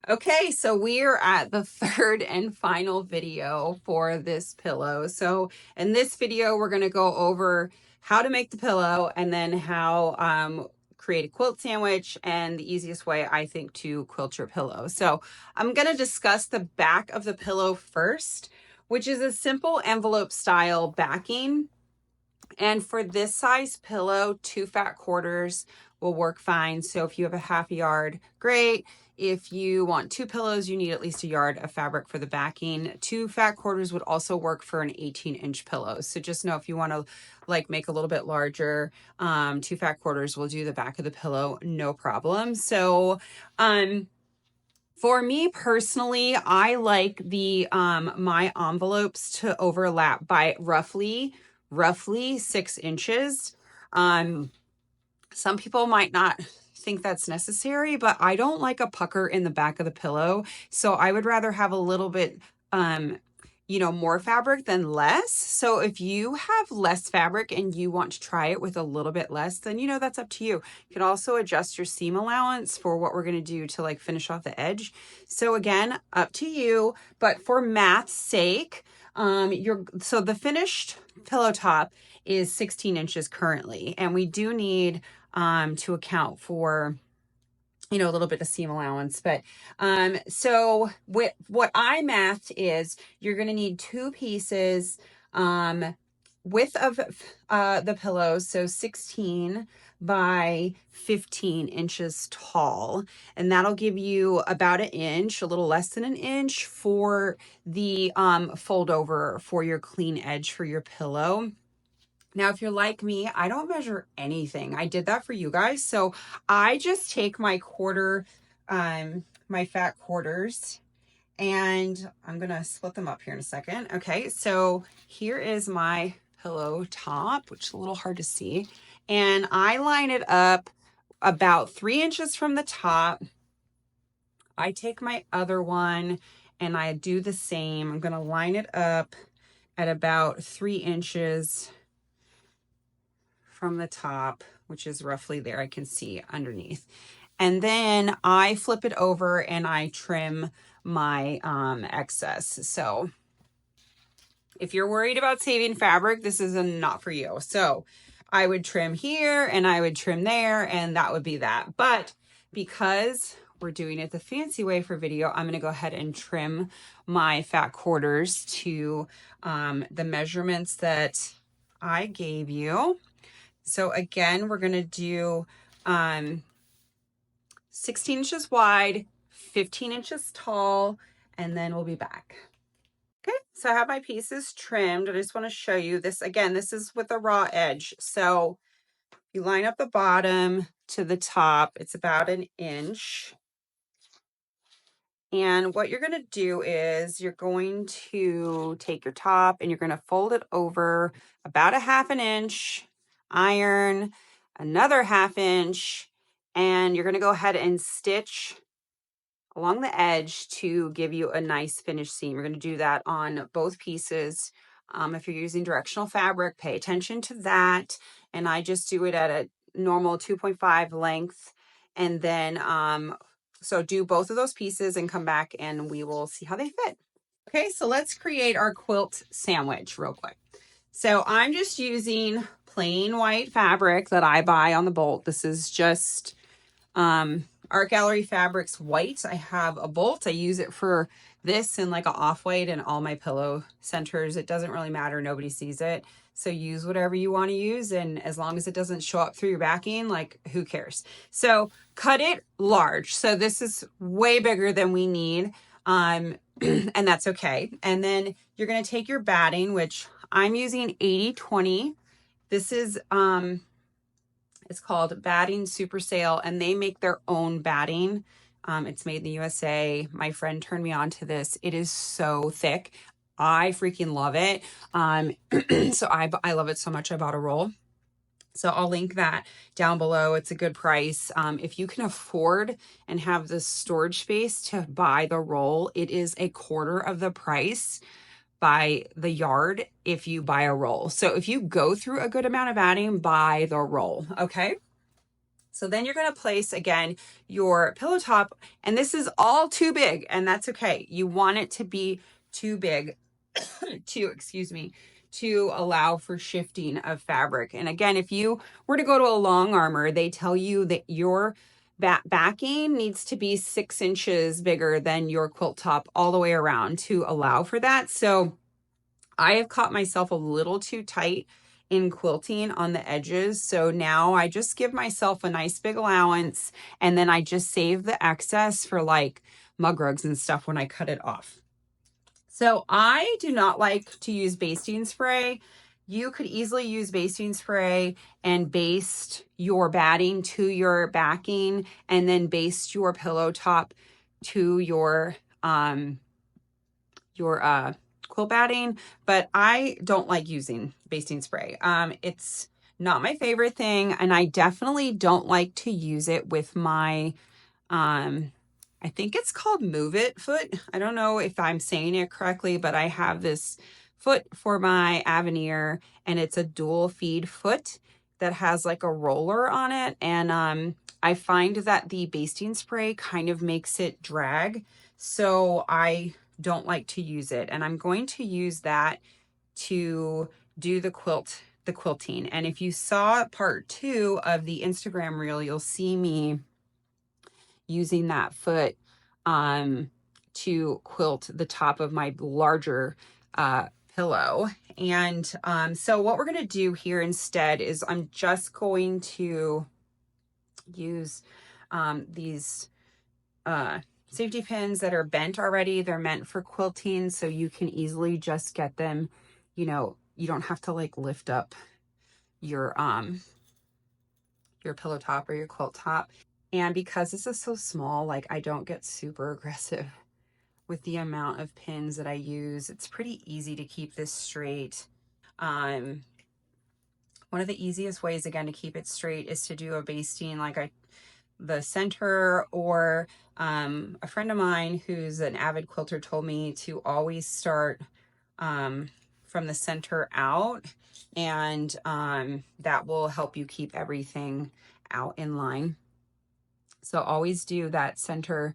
Okay, so we are at the third and final video for this pillow. So in this video, we're going to go over how to make the pillow and then how create a quilt sandwich and the easiest way I think to quilt your pillow. So I'm going to discuss the back of the pillow first, which is a simple envelope style backing. And for this size pillow, 2 fat quarters will work fine. So if you have a half a yard, great. If you want 2 pillows, you need at least a yard of fabric for the backing. 2 fat quarters would also work for an 18-inch pillow. So just know if you want to like make a little bit larger, 2 fat quarters will do the back of the pillow, no problem. So for me personally, I like the my envelopes to overlap by roughly 6 inches. Some people might not think that's necessary, but I don't like a pucker in the back of the pillow. So I would rather have a little bit, more fabric than less. So if you have less fabric and you want to try it with a little bit less, then, that's up to you. You can also adjust your seam allowance for what we're going to do to like finish off the edge. So again, up to you, but for math's sake, so the finished pillow top is 16 inches currently, and we do need to account for a little bit of seam allowance. But so what I mathed is you're going to need 2 pieces width of the pillow, so 16 by 15 inches tall, and that'll give you about an inch, a little less than an inch for the fold over for your clean edge for your pillow. Now, if you're like me, I don't measure anything. I did that for you guys. So I just take my my fat quarters, and I'm going to split them up here in a second. Okay, so here is my pillow top, which is a little hard to see. And I line it up about 3 inches from the top. I take my other one and I do the same. I'm going to line it up at about 3 inches from the top, which is roughly there. I can see underneath. And then I flip it over and I trim my excess. So if you're worried about saving fabric, this is not for you. So I would trim here and I would trim there, and that would be that. But because we're doing it the fancy way for video, I'm going to go ahead and trim my fat quarters to the measurements that I gave you. So again, we're going to do 16 inches wide, 15 inches tall, and then we'll be back. Okay, so I have my pieces trimmed. I just want to show you this. Again, this is with a raw edge. So you line up the bottom to the top. It's about an inch. And what you're going to do is you're going to take your top and you're going to fold it over about a half an inch, iron, another half inch, and you're going to go ahead and stitch along the edge to give you a nice finished seam. You're going to do that on both pieces. If you're using directional fabric, pay attention to that. And I just do it at a normal 2.5 length. And then, so do both of those pieces and come back and we will see how they fit. Okay, so let's create our quilt sandwich real quick. So I'm just using plain white fabric that I buy on the bolt. This is just Art Gallery Fabrics white. I have a bolt. I use it for this and like an off-white and all my pillow centers. It doesn't really matter. Nobody sees it. So use whatever you want to use. And as long as it doesn't show up through your backing, like who cares? So cut it large. So this is way bigger than we need. And that's okay. And then you're going to take your batting, which I'm using 80/20. This is, it's called Batting Super Sale, and they make their own batting. It's made in the USA. My friend turned me on to this. It is so thick. I freaking love it. So I love it so much. I bought a roll. So I'll link that down below. It's a good price. If you can afford and have the storage space to buy the roll, it is a quarter of the price by the yard if you buy a roll. So if you go through a good amount of batting, buy the roll, okay? So then you're going to place again your pillow top, and this is all too big, and that's okay. You want it to be too big to, excuse me, to allow for shifting of fabric. And again, if you were to go to a long armor, they tell you that your backing needs to be 6 inches bigger than your quilt top all the way around to allow for that. So I have caught myself a little too tight in quilting on the edges. So now I just give myself a nice big allowance, and then I just save the excess for like mug rugs and stuff when I cut it off. So I do not like to use basting spray. You could easily use basting spray and baste your batting to your backing, and then baste your pillow top to your quilt batting, but I don't like using basting spray. It's not my favorite thing, and I definitely don't like to use it with my I think it's called Move It foot. I don't know if I'm saying it correctly, but I have this foot for my Avenir, and it's a dual feed foot that has like a roller on it. And I find that the basting spray kind of makes it drag. So I don't like to use it. And I'm going to use that to do the quilting. And if you saw part 2 of the Instagram reel, you'll see me using that foot to quilt the top of my larger pillow. And so what we're going to do here instead is I'm just going to use these safety pins that are bent already. They're meant for quilting, so you can easily just get them, you know, you don't have to like lift up your pillow top or your quilt top. And because this is so small, like I don't get super aggressive with the amount of pins that I use. It's pretty easy to keep this straight. One of the easiest ways, again, to keep it straight is to do a basting like the center, or a friend of mine who's an avid quilter told me to always start from the center out, and that will help you keep everything out in line. So always do that center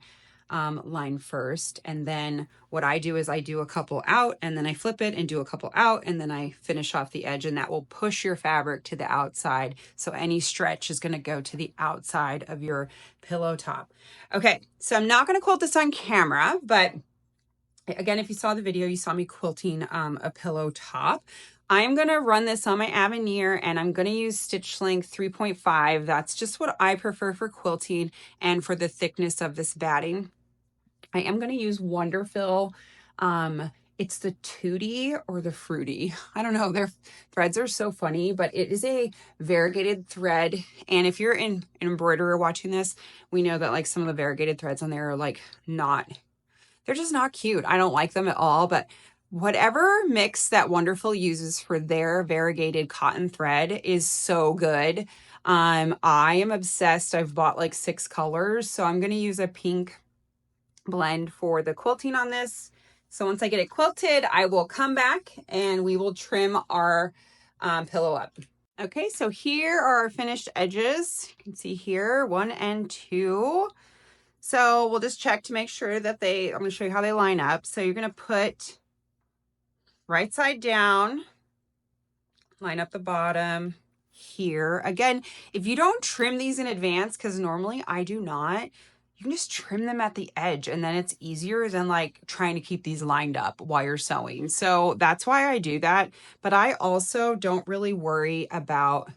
line first. And then what I do is I do a couple out, and then I flip it and do a couple out, and then I finish off the edge, and that will push your fabric to the outside. So any stretch is going to go to the outside of your pillow top. Okay, so I'm not going to quilt this on camera, but again, if you saw the video, you saw me quilting a pillow top. I'm going to run this on my Avenir, and I'm going to use stitch length 3.5. That's just what I prefer for quilting and for the thickness of this batting. I am going to use Wonderfil. It's the Tutti or the Fruity. I don't know. Their threads are so funny, but it is a variegated thread. And if you're an embroiderer watching this, we know that like some of the variegated threads on there are like they're just not cute. I don't like them at all, but whatever mix that Wonderfil uses for their variegated cotton thread is so good. I am obsessed. I've bought like 6 colors, so I'm going to use a pink blend for the quilting on this. So once I get it quilted, I will come back and we will trim our pillow up. Okay, so here are our finished edges. You can see here 1 and 2. So we'll just check to make sure that I'm going to show you how they line up. So you're going to put right side down, line up the bottom here. Again, if you don't trim these in advance, because normally I do not, you can just trim them at the edge, and then it's easier than like trying to keep these lined up while you're sewing. So that's why I do that. But I also don't really worry about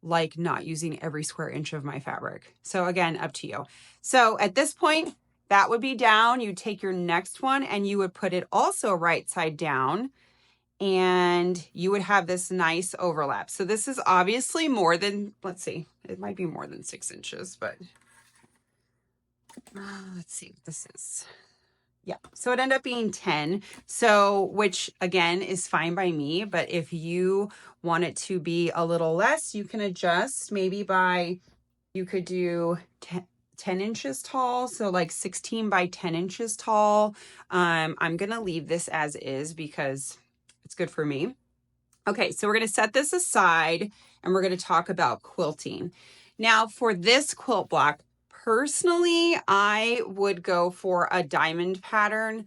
like not using every square inch of my fabric. So again, up to you. So at this point, that would be down. You take your next one and you would put it also right side down, and you would have this nice overlap. So this is obviously more than, let's see, it might be more than 6 inches, but let's see what this is. Yeah, so it ended up being 10. So, which again is fine by me, but if you want it to be a little less, you can adjust maybe you could do 10 inches tall. So like 16 by 10 inches tall. I'm going to leave this as is because it's good for me. Okay, so we're going to set this aside and we're going to talk about quilting. Now for this quilt block, personally, I would go for a diamond pattern.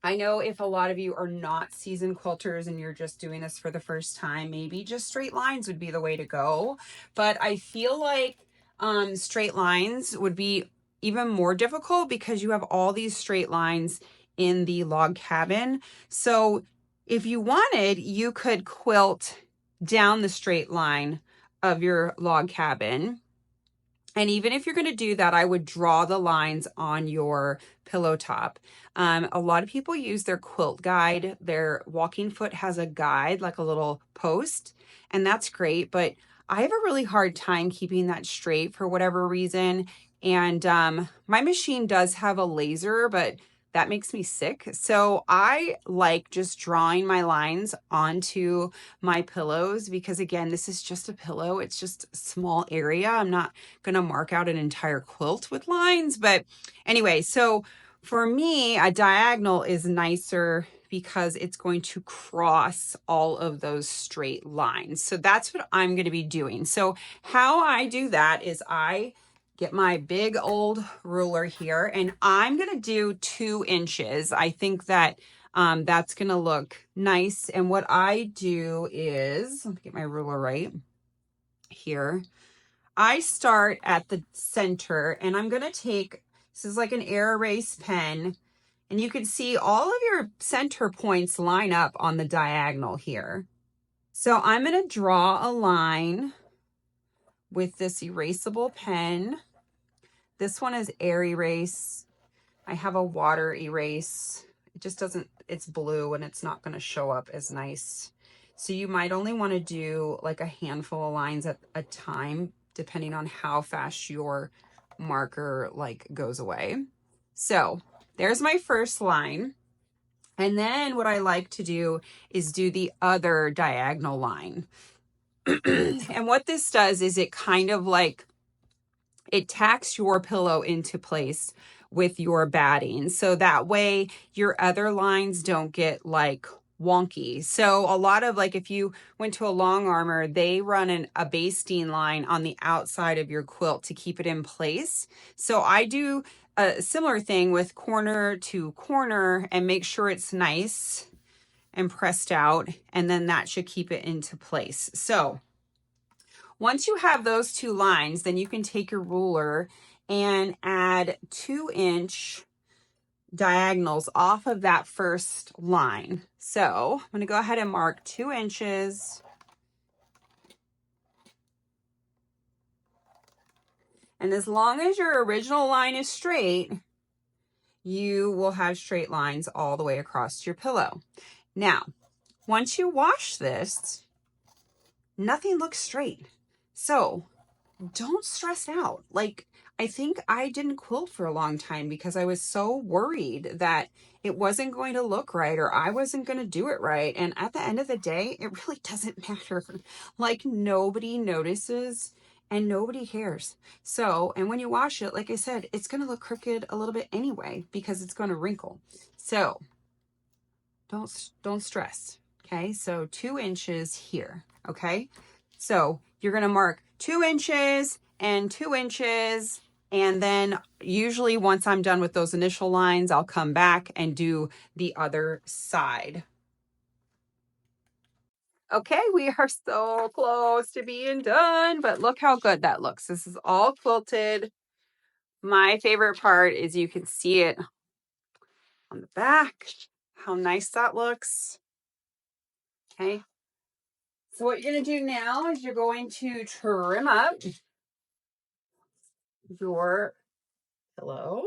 I know if a lot of you are not seasoned quilters and you're just doing this for the first time, maybe just straight lines would be the way to go. But I feel like straight lines would be even more difficult because you have all these straight lines in the log cabin. So if you wanted, you could quilt down the straight line of your log cabin. And even if you're going to do that, I would draw the lines on your pillow top. A lot of people use their quilt guide. Their walking foot has a guide, like a little post, and that's great. But I have a really hard time keeping that straight for whatever reason. And my machine does have a laser, but that makes me sick. So I like just drawing my lines onto my pillows because, again, this is just a pillow. It's just a small area. I'm not going to mark out an entire quilt with lines. But anyway, so for me, a diagonal is nicer because it's going to cross all of those straight lines. So that's what I'm going to be doing. So how I do that is I get my big old ruler here and I'm going to do 2 inches. I think that that's going to look nice. And what I do is, let me get my ruler right here. I start at the center and I'm going to take, this is like an air erase pen, and you can see all of your center points line up on the diagonal here. So I'm going to draw a line with this erasable pen. This one is air erase. I have a water erase. It just doesn't, it's blue and it's not going to show up as nice. So you might only want to do like a handful of lines at a time, depending on how fast your marker like goes away. So there's my first line. And then what I like to do is do the other diagonal line. And what this does is it kind of like, it tacks your pillow into place with your batting. So that way your other lines don't get like wonky. So a lot of like, if you went to a long armor, they run a basting line on the outside of your quilt to keep it in place. So I do a similar thing with corner to corner and make sure it's nice and pressed out. And then that should keep it into place. So once you have those 2 lines, then you can take your ruler and add 2-inch diagonals off of that first line. So I'm going to go ahead and mark 2 inches. And as long as your original line is straight, you will have straight lines all the way across your pillow. Now, once you wash this, nothing looks straight. So don't stress out. Like, I think I didn't quilt for a long time because I was so worried that it wasn't going to look right or I wasn't going to do it right. And at the end of the day, it really doesn't matter. Like, nobody notices and nobody cares. So, and when you wash it, like I said, it's going to look crooked a little bit anyway because it's going to wrinkle. So don't stress. Okay. So 2 inches here. Okay. So you're going to mark 2 inches and 2 inches. And then usually once I'm done with those initial lines, I'll come back and do the other side. Okay, we are so close to being done, but look how good that looks. This is all quilted. My favorite part is you can see it on the back, how nice that looks. Okay. So what you're going to do now is you're going to trim up your pillow.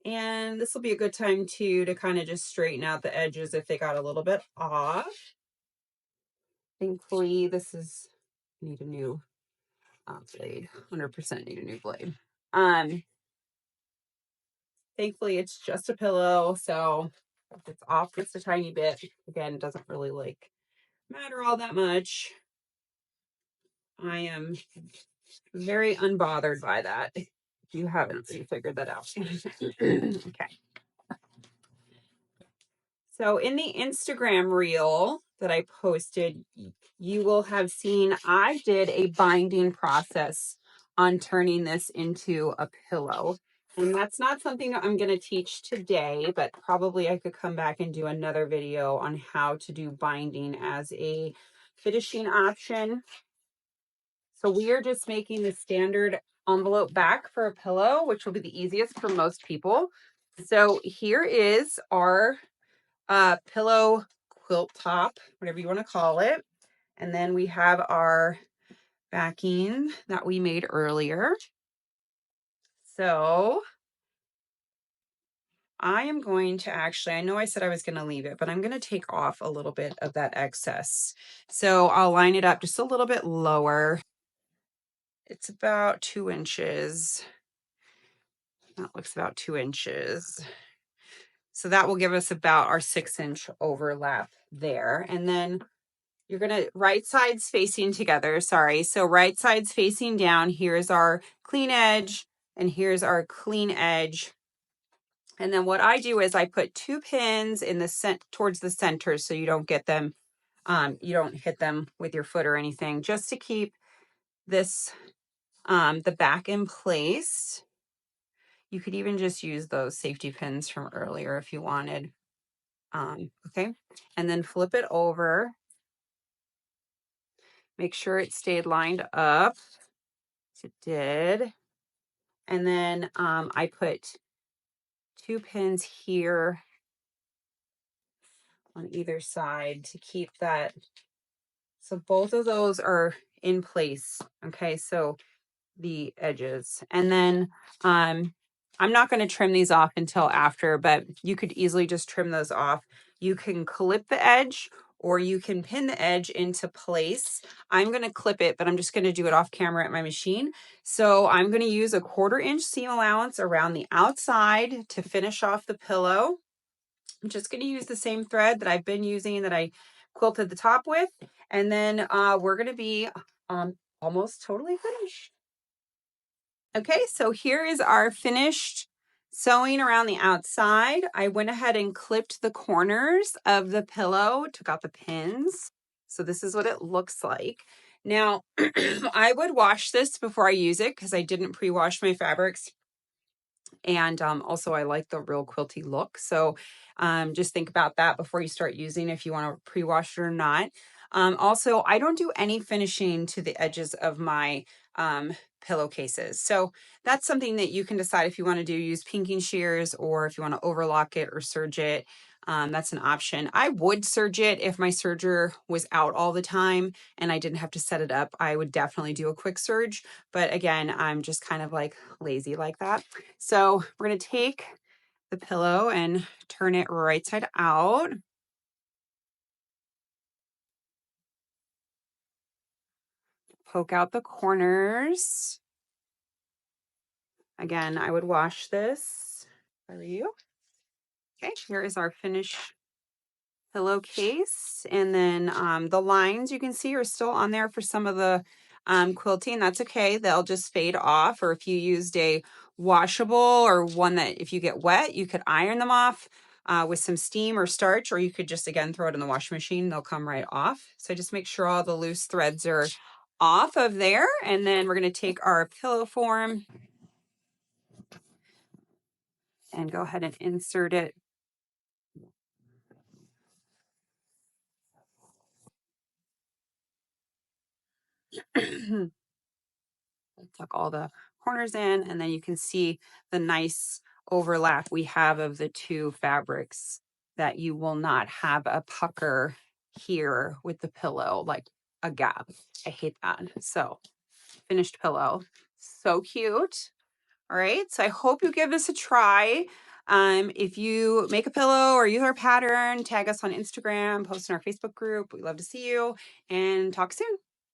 And this will be a good time too to kind of just straighten out the edges if they got a little bit off. Thankfully, this is, need a new blade. 100% need a new blade. Thankfully, it's just a pillow, so if it's off just a tiny bit, again, it doesn't really like matter all that much. I am very unbothered by that. If you haven't figured that out. Okay. So in the Instagram reel that I posted, you will have seen I did a binding process on turning this into a pillow. And that's not something I'm going to teach today, but probably I could come back and do another video on how to do binding as a finishing option. So we are just making the standard envelope back for a pillow, which will be the easiest for most people. So here is our pillow quilt top, whatever you want to call it. And then we have our backing that we made earlier. So I am going to actually, I know I said I was going to leave it, but I'm going to take off a little bit of that excess. So I'll line it up just a little bit lower. It's about 2 inches. That looks about 2 inches. So that will give us about our 6-inch overlap there. And then you're going to right sides facing together. Sorry. So right sides facing down. Here's our clean edge and here's our clean edge. And then what I do is I put 2 pins in the towards the center so you don't get them, you don't hit them with your foot or anything, just to keep this, the back in place. You could even just use those safety pins from earlier if you wanted. Okay. And then flip it over. Make sure it stayed lined up. It did. And then I put 2 pins here on either side to keep that. So both of those are in place. Okay, so the edges. And then I'm not going to trim these off until after, but you could easily just trim those off. You can clip the edge or you can pin the edge into place. I'm going to clip it, but I'm just going to do it off camera at my machine. So I'm going to use a 1/4 inch seam allowance around the outside to finish off the pillow. I'm just going to use the same thread that I've been using that I quilted the top with. And then we're going to be almost totally finished. Okay, so here is our finished sewing around the outside. I went ahead and clipped the corners of the pillow, took out the pins. So this is what it looks like. Now, I would wash this before I use it because I didn't pre-wash my fabrics. And also I like the real quilty look. So just think about that before you start using if you want to pre-wash it or not. Also, I don't do any finishing to the edges of my pillowcases. So that's something that you can decide if you want to do, use pinking shears, or if you want to overlock it or serge it. That's an option. I would serge it if my serger was out all the time and I didn't have to set it up. I would definitely do a quick serge. But again, I'm just kind of like lazy like that. So we're going to take the pillow and turn it right side out. Poke out the corners. Again, I would wash this. How are you? Okay, here is our finished pillowcase. And then the lines you can see are still on there for some of the quilting. That's okay. They'll just fade off. Or if you used a washable or one that if you get wet, you could iron them off with some steam or starch, or you could just, again, throw it in the washing machine. They'll come right off. So just make sure all the loose threads are off of there. And then we're going to take our pillow form and go ahead and insert it. Tuck all the corners in, and then you can see the nice overlap we have of the 2 fabrics, that you will not have a pucker here with the pillow, like a gap. I hate that. So finished pillow. So cute. All right. So I hope you give this a try. If you make a pillow or use our pattern, tag us on Instagram, post in our Facebook group. We'd love to see you, and talk soon.